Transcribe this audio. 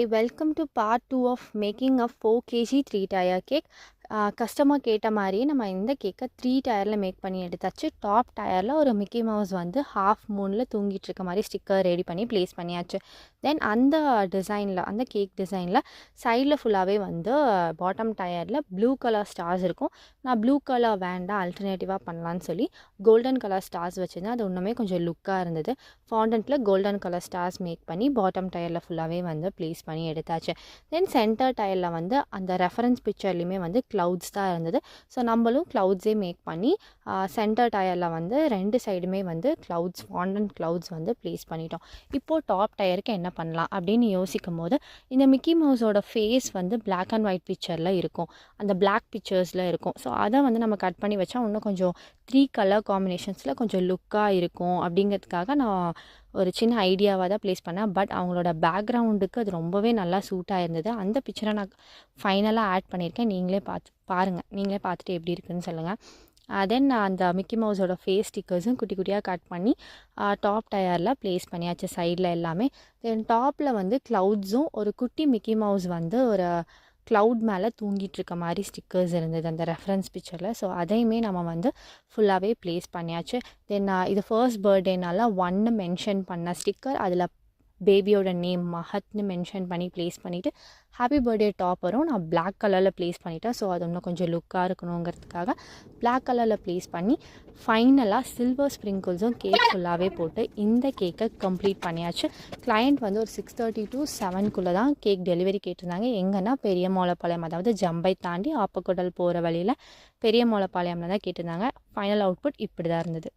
Hey, welcome to part 2 of making a 4 kg 3 tier cake. Customer கேட்ட மாதிரியே நம்ம இந்த கேக்கை 3 டயரில் மேக் பண்ணி எடுத்தாச்சு. டாப் டயரில் ஒரு மிக்கி மவுஸ் வந்து ஹாஃப் மூனில் தூங்கிட்டு இருக்க மாதிரி ஸ்டிக்கர் ரெடி பண்ணி ப்ளேஸ் பண்ணியாச்சு. தென் அந்த டிசைனில், அந்த கேக் டிசைனில் சைடில் ஃபுல்லாகவே வந்து பாட்டம் டயரில் ப்ளூ கலர் ஸ்டார்ஸ் இருக்கும். நான் ப்ளூ கலர் வேண்டாம், அல்டர்னேட்டிவாக பண்ணலான்னு சொல்லி கோல்டன் கலர் ஸ்டார்ஸ் வச்சுருந்தேன். அது ஒன்றுமே கொஞ்சம் லுக்காக இருந்தது. ஃபாண்டன்ட்டில் கோல்டன் கலர் ஸ்டார்ஸ் மேக் பண்ணி பாட்டம் டயரில் ஃபுல்லாகவே வந்து ப்ளேஸ் பண்ணி எடுத்தாச்சு. தென் சென்டர் டயரில் வந்து அந்த ரெஃபரன்ஸ் பிக்சர்லேயுமே வந்து க்ளவுட்ஸ் தான் இருந்தது. ஸோ நம்மளும் க்ளவுட்ஸே மேக் பண்ணி சென்டர் டயரில் வந்து 2 சைடுமே வந்து க்ளவுட்ஸ், ஃபாண்டன்ட் க்ளவுட்ஸ் வந்து ப்ளேஸ் பண்ணிட்டோம். இப்போது டாப் டயருக்கு என்ன பண்ணலாம் அப்படின்னு யோசிக்கும் போது, இந்த மிக்கி மவுஸோட ஃபேஸ் வந்து பிளாக் அண்ட் ஒயிட் பிக்சரில் இருக்கும், அந்த பிளாக் பிக்சர்ஸில் இருக்கும். ஸோ அதை வந்து நம்ம கட் பண்ணி வச்சா இன்னும் கொஞ்சம் 3 கலர் காம்பினேஷன்ஸில் கொஞ்சம் லுக்காக இருக்கும் அப்படிங்கிறதுக்காக நான் ஒரு சின்ன ஐடியாவாக தான் ப்ளேஸ் பண்ணேன். பட் அவங்களோட பேக்ரவுண்டுக்கு அது ரொம்பவே நல்லா சூட் ஆகிருந்தது. அந்த பிக்சரை நான் ஃபைனலாக ஆட் பண்ணியிருக்கேன். நீங்களே பாருங்கள், நீங்களே பார்த்துட்டு எப்படி இருக்குதுன்னு சொல்லுங்கள். தென் அந்த மிக்கி மவுஸோட ஃபேஸ் ஸ்டிக்கர்ஸும் குட்டி குட்டியாக கட் பண்ணி டாப் டயரில் ப்ளேஸ் பண்ணியாச்சு, சைடில் எல்லாமே. தென் டாப்பில் வந்து க்ளவுட்ஸும் ஒரு குட்டி மிக்கி மவுஸ் வந்து ஒரு க்ளவுட் மேலே தூங்கிட்டு இருக்க மாதிரி ஸ்டிக்கர்ஸ் இருந்தது அந்த ரெஃபரன்ஸ் பிக்சரில். ஸோ அதையுமே நம்ம வந்து ஃபுல்லாகவே ப்ளேஸ் பண்ணியாச்சு. தென் இது ஃபர்ஸ்ட் பர்த்டேனால 1 மென்ஷன் பண்ண ஸ்டிக்கர், அதில் பேபியோட நேம் மஹத்னு மென்ஷன் பண்ணி ப்ளேஸ் பண்ணிவிட்டு ஹாப்பி பர்த்டே டாப்பரும் நான் பிளாக் கலரில் ப்ளேஸ் பண்ணிட்டேன். ஸோ அது இன்னும் கொஞ்சம் லுக்காக இருக்கணுங்கிறதுக்காக பிளாக் கலரில் ப்ளேஸ் பண்ணி ஃபைனலாக சில்வர் ஸ்ப்ரிங்கிள்ஸும் கேக் ஃபுல்லாகவே போட்டு இந்த கேக்கை கம்ப்ளீட் பண்ணியாச்சு. கிளையண்ட் வந்து ஒரு 6:30 to 7 தான் கேக் டெலிவரி கேட்டிருந்தாங்க. எங்கன்னா பெரியமோலப்பாளையம், அதாவது ஜம்பை தாண்டி ஆப்பக்குடல் போகிற வழியில் பெரியமோலப்பாளையமில் தான் கேட்டிருந்தாங்க. ஃபைனல் அவுட்புட் இப்படி தான் இருந்தது.